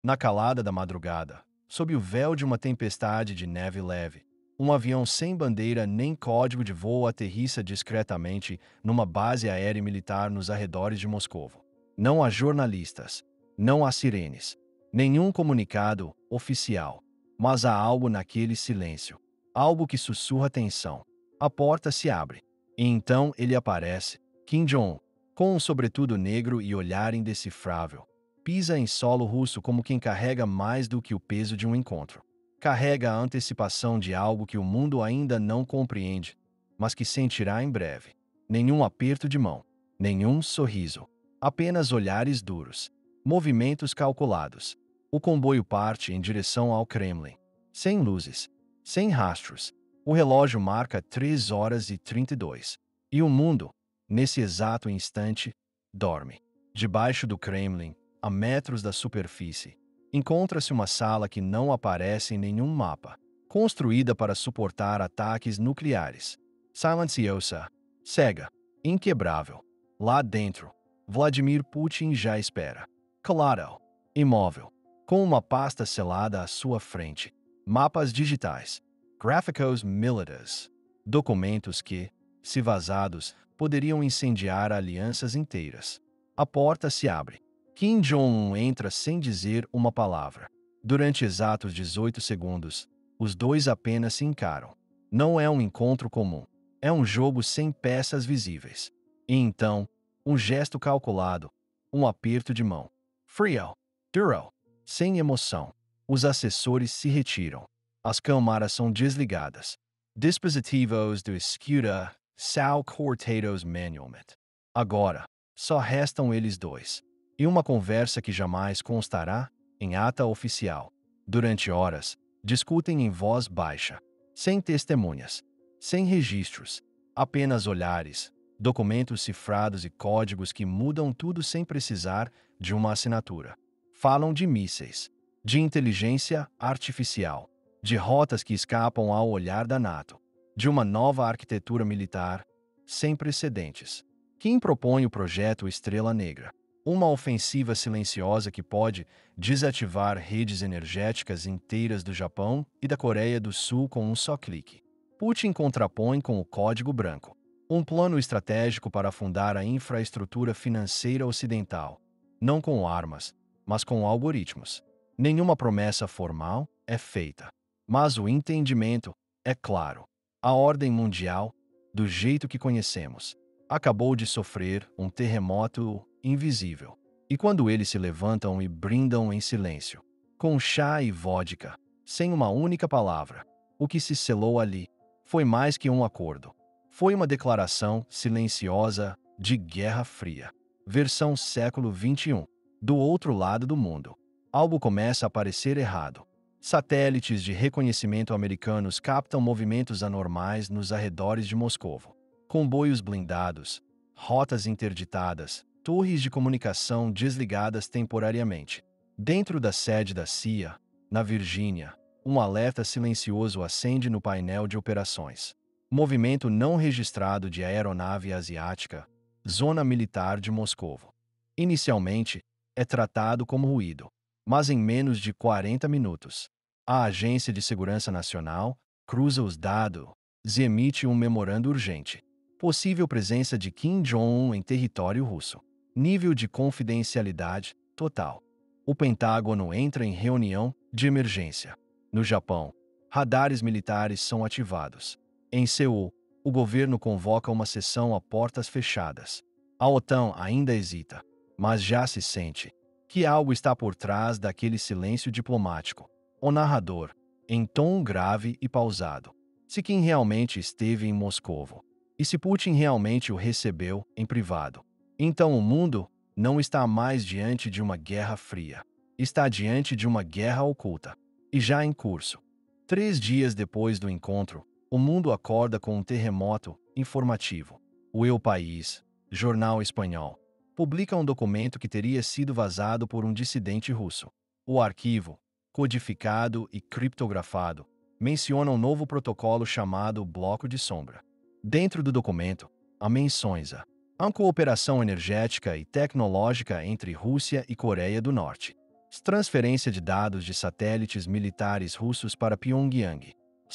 Na calada da madrugada, sob o véu de uma tempestade de neve leve, um avião sem bandeira nem código de voo aterrissa discretamente numa base aérea militar nos arredores de Moscovo. Não há jornalistas, não há sirenes, nenhum comunicado oficial, mas há algo naquele silêncio, algo que sussurra tensão. A porta se abre, e então ele aparece, Kim Jong-un, com um sobretudo negro e olhar indecifrável. Pisa em solo russo como quem carrega mais do que o peso de um encontro. Carrega a antecipação de algo que o mundo ainda não compreende, mas que sentirá em breve. Nenhum aperto de mão, nenhum sorriso, apenas olhares duros, movimentos calculados. O comboio parte em direção ao Kremlin. Sem luzes, sem rastros. O relógio marca 3 horas e 32. E o mundo, nesse exato instante, dorme. Debaixo do Kremlin, a metros da superfície, encontra-se uma sala que não aparece em nenhum mapa, construída para suportar ataques nucleares. Silenciosa, cega, inquebrável. Lá dentro, Vladimir Putin já espera. Claro, imóvel, com uma pasta selada à sua frente. Mapas digitais, gráficos militares, documentos que, se vazados, poderiam incendiar alianças inteiras. A porta se abre. Kim Jong-un entra sem dizer uma palavra. Durante exatos 18 segundos, os dois apenas se encaram. Não é um encontro comum. É um jogo sem peças visíveis. E então, um gesto calculado, um aperto de mão. Frio, duro, sem emoção. Os assessores se retiram. As câmaras são desligadas. Dispositivos de escuta são cortados manualmente. Agora, só restam eles dois. E uma conversa que jamais constará em ata oficial. Durante horas, discutem em voz baixa, sem testemunhas, sem registros, apenas olhares, documentos cifrados e códigos que mudam tudo sem precisar de uma assinatura. Falam de mísseis, de inteligência artificial, de rotas que escapam ao olhar da NATO, de uma nova arquitetura militar sem precedentes. Quem propõe o projeto Estrela Negra? Uma ofensiva silenciosa que pode desativar redes energéticas inteiras do Japão e da Coreia do Sul com um só clique. Putin contrapõe com o Código Branco, um plano estratégico para afundar a infraestrutura financeira ocidental, não com armas, mas com algoritmos. Nenhuma promessa formal é feita, mas o entendimento é claro. A ordem mundial, do jeito que conhecemos, acabou de sofrer um terremoto invisível. E quando eles se levantam e brindam em silêncio, com chá e vodka, sem uma única palavra, o que se selou ali foi mais que um acordo. Foi uma declaração silenciosa de Guerra Fria. Versão século XXI. Do outro lado do mundo, algo começa a parecer errado. Satélites de reconhecimento americanos captam movimentos anormais nos arredores de Moscovo. Comboios blindados, rotas interditadas, torres de comunicação desligadas temporariamente. Dentro da sede da CIA, na Virgínia, um alerta silencioso acende no painel de operações. Movimento não registrado de aeronave asiática, zona militar de Moscovo. Inicialmente, é tratado como ruído, mas em menos de 40 minutos, a Agência de Segurança Nacional cruza os dados e emite um memorando urgente. Possível presença de Kim Jong-un em território russo. Nível de confidencialidade total. O Pentágono entra em reunião de emergência. No Japão, radares militares são ativados. Em Seul, o governo convoca uma sessão a portas fechadas. A OTAN ainda hesita, mas já se sente que algo está por trás daquele silêncio diplomático. O narrador, em tom grave e pausado. Se Kim realmente esteve em Moscovo, e se Putin realmente o recebeu em privado, então o mundo não está mais diante de uma guerra fria. Está diante de uma guerra oculta, e já em curso. 3 dias depois do encontro, o mundo acorda com um terremoto informativo. O El País, jornal espanhol, publica um documento que teria sido vazado por um dissidente russo. O arquivo, codificado e criptografado, menciona um novo protocolo chamado Bloco de Sombra. Dentro do documento, há menções a cooperação energética e tecnológica entre Rússia e Coreia do Norte. Transferência de dados de satélites militares russos para Pyongyang.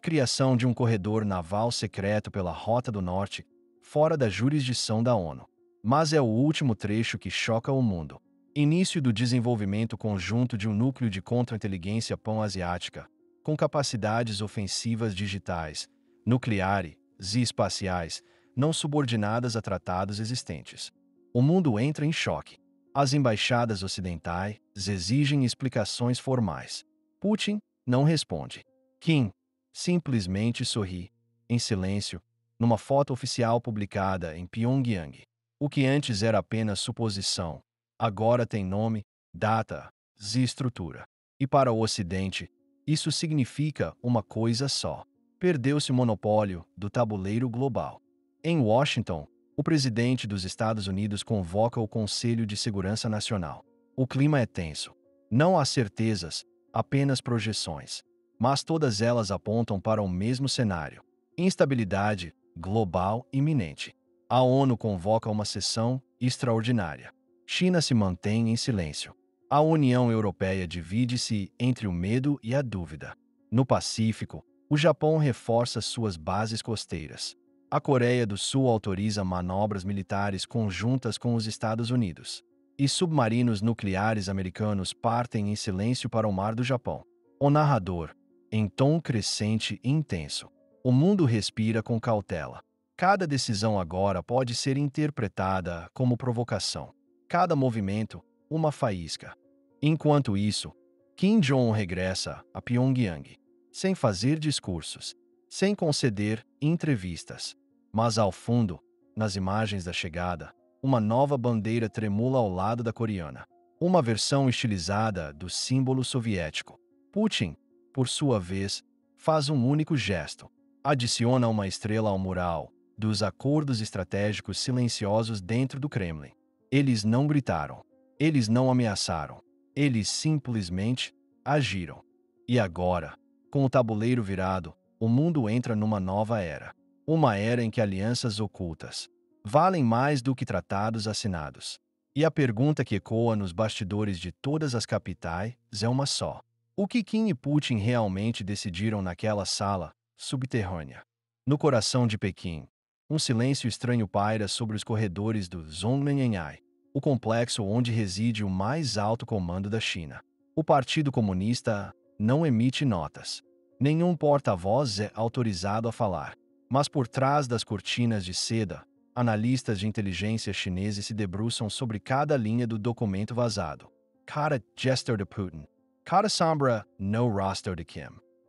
Criação de um corredor naval secreto pela Rota do Norte, fora da jurisdição da ONU. Mas é o último trecho que choca o mundo. Início do desenvolvimento conjunto de um núcleo de contra-inteligência pan-asiática, com capacidades ofensivas digitais, nucleares e espaciais, não subordinadas a tratados existentes. O mundo entra em choque. As embaixadas ocidentais exigem explicações formais. Putin não responde. Kim simplesmente sorri, em silêncio, numa foto oficial publicada em Pyongyang. O que antes era apenas suposição, agora tem nome, data e estrutura. E para o Ocidente, isso significa uma coisa só. Perdeu-se o monopólio do tabuleiro global. Em Washington, o presidente dos Estados Unidos convoca o Conselho de Segurança Nacional. O clima é tenso. Não há certezas, apenas projeções. Mas todas elas apontam para o mesmo cenário: instabilidade global iminente. A ONU convoca uma sessão extraordinária. China se mantém em silêncio. A União Europeia divide-se entre o medo e a dúvida. No Pacífico, o Japão reforça suas bases costeiras. A Coreia do Sul autoriza manobras militares conjuntas com os Estados Unidos. E submarinos nucleares americanos partem em silêncio para o Mar do Japão. O narrador, em tom crescente e intenso. O mundo respira com cautela. Cada decisão agora pode ser interpretada como provocação. Cada movimento, uma faísca. Enquanto isso, Kim Jong-un regressa a Pyongyang, sem fazer discursos, sem conceder entrevistas. Mas ao fundo, nas imagens da chegada, uma nova bandeira tremula ao lado da coreana. Uma versão estilizada do símbolo soviético. Putin, por sua vez, faz um único gesto. Adiciona uma estrela ao mural dos acordos estratégicos silenciosos dentro do Kremlin. Eles não gritaram. Eles não ameaçaram. Eles simplesmente agiram. E agora, com o tabuleiro virado, o mundo entra numa nova era. Uma era em que alianças ocultas valem mais do que tratados assinados. E a pergunta que ecoa nos bastidores de todas as capitais é uma só. O que Kim e Putin realmente decidiram naquela sala subterrânea? No coração de Pequim, um silêncio estranho paira sobre os corredores do Zhongmenyangai, o complexo onde reside o mais alto comando da China. O Partido Comunista não emite notas. Nenhum porta-voz é autorizado a falar. Mas por trás das cortinas de seda, analistas de inteligência chineses se debruçam sobre cada linha do documento vazado. Cada gestor de Putin. Cada sombra no roster de Kim.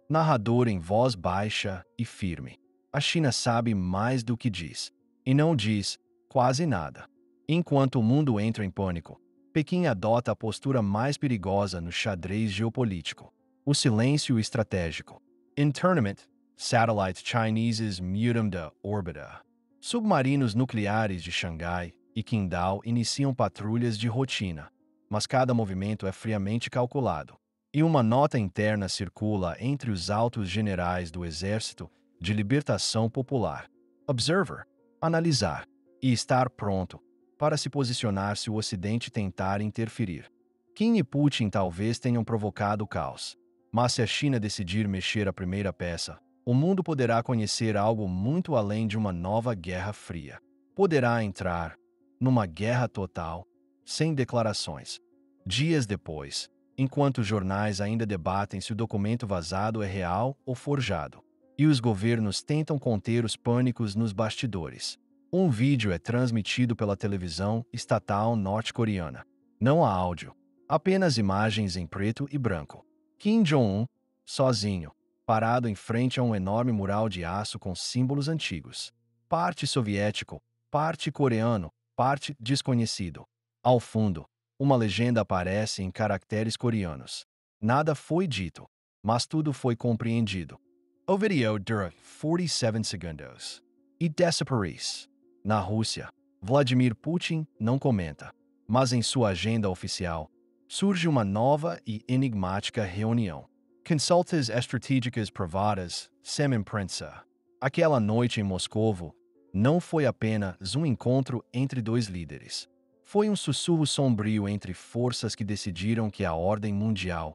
Narrador em voz baixa e firme. A China sabe mais do que diz. E não diz quase nada. Enquanto o mundo entra em pânico, Pequim adota a postura mais perigosa no xadrez geopolítico. O silêncio estratégico. Internment, satellite chineses mutam da órbita. Submarinos nucleares de Xangai e Qingdao iniciam patrulhas de rotina, mas cada movimento é friamente calculado. E uma nota interna circula entre os altos generais do Exército de Libertação Popular. Observer, analisar e estar pronto para se posicionar se o Ocidente tentar interferir. Kim e Putin talvez tenham provocado o caos, mas se a China decidir mexer a primeira peça, o mundo poderá conhecer algo muito além de uma nova Guerra Fria. Poderá entrar numa guerra total, sem declarações. Dias depois, enquanto os jornais ainda debatem se o documento vazado é real ou forjado, e os governos tentam conter os pânicos nos bastidores, um vídeo é transmitido pela televisão estatal norte-coreana. Não há áudio, apenas imagens em preto e branco. Kim Jong-un, sozinho, parado em frente a um enorme mural de aço com símbolos antigos. Parte soviético, parte coreano, parte desconhecido. Ao fundo, uma legenda aparece em caracteres coreanos. Nada foi dito, mas tudo foi compreendido. O vídeo dura 47 segundos. E desaparece. Na Rússia, Vladimir Putin não comenta, mas em sua agenda oficial, surge uma nova e enigmática reunião. Consultas estratégicas privadas, sem imprensa. Aquela noite em Moscovo não foi apenas um encontro entre dois líderes. Foi um sussurro sombrio entre forças que decidiram que a ordem mundial